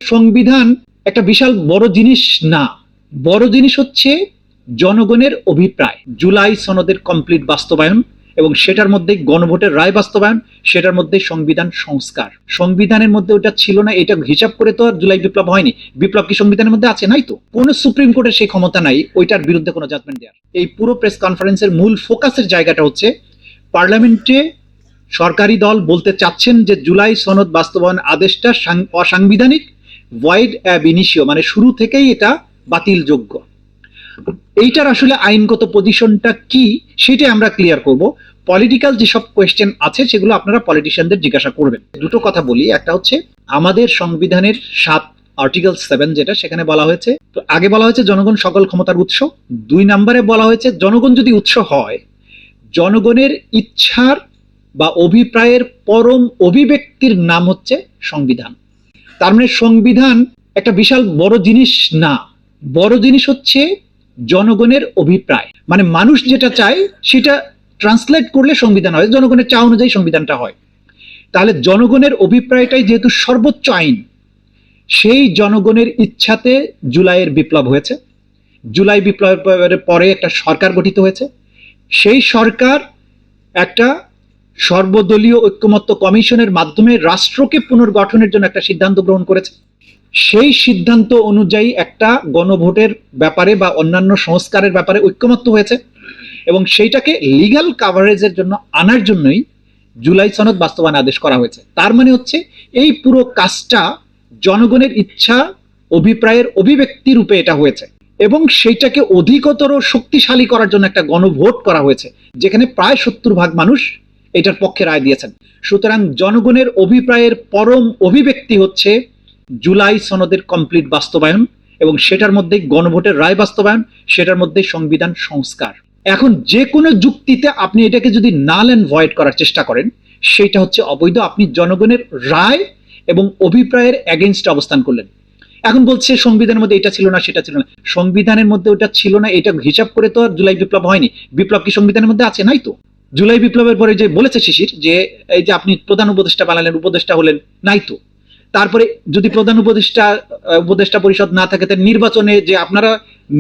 সংবিধান একটা বিশাল বড় জিনিস না, বড় জিনিস হচ্ছে জনগণের অভিপ্রায়, জুলাই সনদের কমপ্লিট বাস্তবায়ন এবং সেটার মধ্যে গণভোটের রায় বাস্তবায়ন, সেটার মধ্যে সংবিধান সংস্কার। সংবিধানের মধ্যে ওটা ছিল না, এটা হিসাব করে তো আর জুলাই বিপ্লব হয়নি। বিপ্লব কি সংবিধানের মধ্যে আছে? নাই তো। কোন সুপ্রিম কোর্টের সেই ক্ষমতা নাই ওইটার বিরুদ্ধে কোনো জাজমেন্ট দেওয়ার। এই পুরো প্রেস কনফারেন্সের মূল ফোকাসের জায়গাটা হচ্ছে পার্লামেন্টে সরকারি দল বলতে চাচ্ছেন যে জুলাই সনদ বাস্তবায়ন আদেশটা অসাংবিধানিক, ভয়েড অ্যাব ইনিশিও, মানে শুরু থেকেই এটা বাতিলযোগ্য। এইটার আসলে আইনগত পজিশনটা কি সেটাই আমরা ক্লিয়ার করব। পলিটিক্যাল যেসব কোয়েশ্চেন আছে সেগুলো আপনারা পলিটিশিয়ানদের জিজ্ঞাসা করবেন। দুটো কথা বলি, একটা হচ্ছে আমাদের সংবিধানের 7 আর্টিকেল 7 যেটা, সেখানে বলা হয়েছে, আগে বলা হয়েছে জনগণ সকল ক্ষমতার উৎস। 2 নম্বরে বলা হয়েছে জনগণ যদি উৎস হয়, জনগণের ইচ্ছার বা অভিপ্রায়ের পরম অভিব্যক্তির নাম হচ্ছে সংবিধান। তার মানে সংবিধান একটা বিশাল বড় জিনিস না, বড় জিনিস হচ্ছে জনগণের অভিপ্রায়, মানে মানুষ যেটা চায় সেটা ট্রান্সলেট করলে সংবিধান হয়, জনগণের চাওয়া অনুযায়ী সংবিধানটা হয়। তাহলে জনগণের অভিপ্রায়টাই যেহেতু সর্বোচ্চ আইন, সেই জনগণের ইচ্ছাতে জুলাইয়ের বিপ্লব হয়েছে। জুলাই বিপ্লবের পরে একটা সরকার গঠিত হয়েছে। সেই সরকার একটা সর্বদলীয় ঐক্যমত্য কমিশনের মাধ্যমে রাষ্ট্রকে পুনর্গঠনের জন্য একটা সিদ্ধান্ত গ্রহণ করেছে। সেই সিদ্ধান্ত অনুযায়ী একটা গণভোটের ব্যাপারে বা অন্যান্য সংস্কারের ব্যাপারে ঐক্যমত্য হয়েছে এবং সেইটাকে লিগ্যাল কাভারেজের জন্য আনার জন্যই জুলাই সনদ বাস্তবায়ন আদেশ করা হয়েছে। তার মানে হচ্ছে এই পুরো কাজটা জনগণের ইচ্ছা অভিপ্রায়ের অভিব্যক্তি রূপে এটা হয়েছে এবং সেইটাকে অধিকতর শক্তিশালী করার জন্য একটা গণভোট করা হয়েছে, যেখানে প্রায় 70% মানুষ এটার পক্ষে রায় দিয়েছেন। সুতরাং জনগণের অভিপ্রায়ের পরম অভিব্যক্তি হচ্ছে জুলাই সনদের কমপ্লিট বাস্তবায়ন এবং সেটার মধ্যে গণভোটের রায় বাস্তবায়ন, সেটার মধ্যে সংবিধান সংস্কার। এখন যে কোনো যুক্তিতে আপনি এটাকে যদি নাল এন্ড ভয়েড করার চেষ্টা করেন, সেটা হচ্ছে অবৈধ। আপনি জনগণের রায় এবং অভিপ্রায়ের এগেইনস্ট অবস্থান করলেন। এখন বলছে সংবিধানের মধ্যে এটা ছিল না, সেটা ছিল না। সংবিধানের মধ্যে ওটা ছিল না, এটা হিসাব করে তো আর জুলাই বিপ্লব হয়নি। বিপ্লব কি সংবিধানের মধ্যে আছে? নাই তো। জুলাই বিপ্লবের পরে যে বলেছে শিশির যে এই যে আপনি প্রধান উপদেষ্টা বানালেন, উপদেষ্টা হলেন, নাই তো। তারপরে যদি প্রধান উপদেষ্টা পরিষদ না থাকে, তাহলে নির্বাচনে যে আপনারা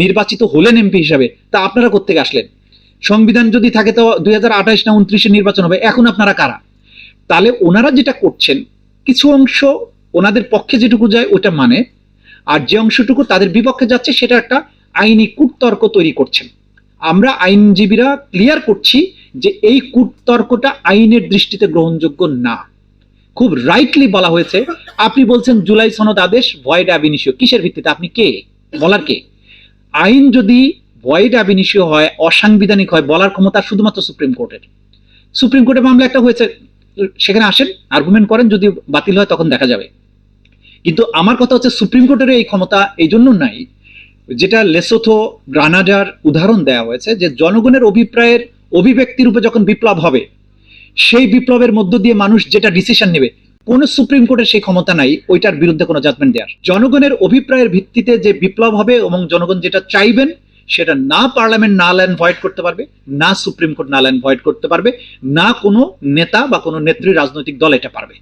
নির্বাচিত হলেন এমপি হিসাবে, তা আপনারা কোত্থেকে আসলেন? সংবিধান যদি থাকে তো 2028 না 29 নির্বাচন হবে, এখন আপনারা কারা? তাহলে ওনারা যেটা করছেন, কিছু অংশ ওনাদের পক্ষে যেটুকু যায় ওটা মানে, আর যে অংশটুকু তাদের বিপক্ষে যাচ্ছে সেটা একটা আইনি কূটতর্ক তৈরি করছেন। আমরা আইনজীবীরা ক্লিয়ার করছি যে এই কূটতর্কটা আইনের দৃষ্টিতে গ্রহণযোগ্য না। খুব রাইটলি বলা হয়েছে। আপনি বলছেন জুলাই সনদ আদেশ ভয়েড অ্যাব ইনিশিও, কিসের ভিত্তিতে? আপনি কে বলার কে? আইন যদি ভয়েড অ্যাব ইনিশিও হয়, অসাংবিধানিক হয়, বলার ক্ষমতা শুধুমাত্র সুপ্রিম কোর্টের। সুপ্রিম কোর্টে মামলা একটা হয়েছে, সেখানে আসেন, আর্গুমেন্ট করেন, যদি বাতিল হয় তখন দেখা যাবে। কিন্তু আমার কথা হচ্ছে সুপ্রিম কোর্টের এই ক্ষমতা এই জন্য নাই, যেটা লেসোথো, গ্রানাডার উদাহরণ দেওয়া হয়েছে, যে জনগণের অভিপ্রায়ের অভিব্যক্তি রূপে যখন বিপ্লব হবে, সেই বিপ্লবের মধ্য দিয়ে মানুষ যেটা ডিসিশন নেবে, কোন সুপ্রিম কোর্টের সেই ক্ষমতা নাই ওইটার বিরুদ্ধে কোনো জাজমেন্ট দেওয়ার। জনগণের অভিপ্রায়ের ভিত্তিতে যে বিপ্লব হবে এবং জনগণ যেটা চাইবেন সেটা না পার্লামেন্ট নাল এন্ড ভয়েড করতে পারবে, না supreme court null and void করতে পারবে, না কোনো নেতা বা কোনো নেত্রী রাজনৈতিক দল এটা পারবে।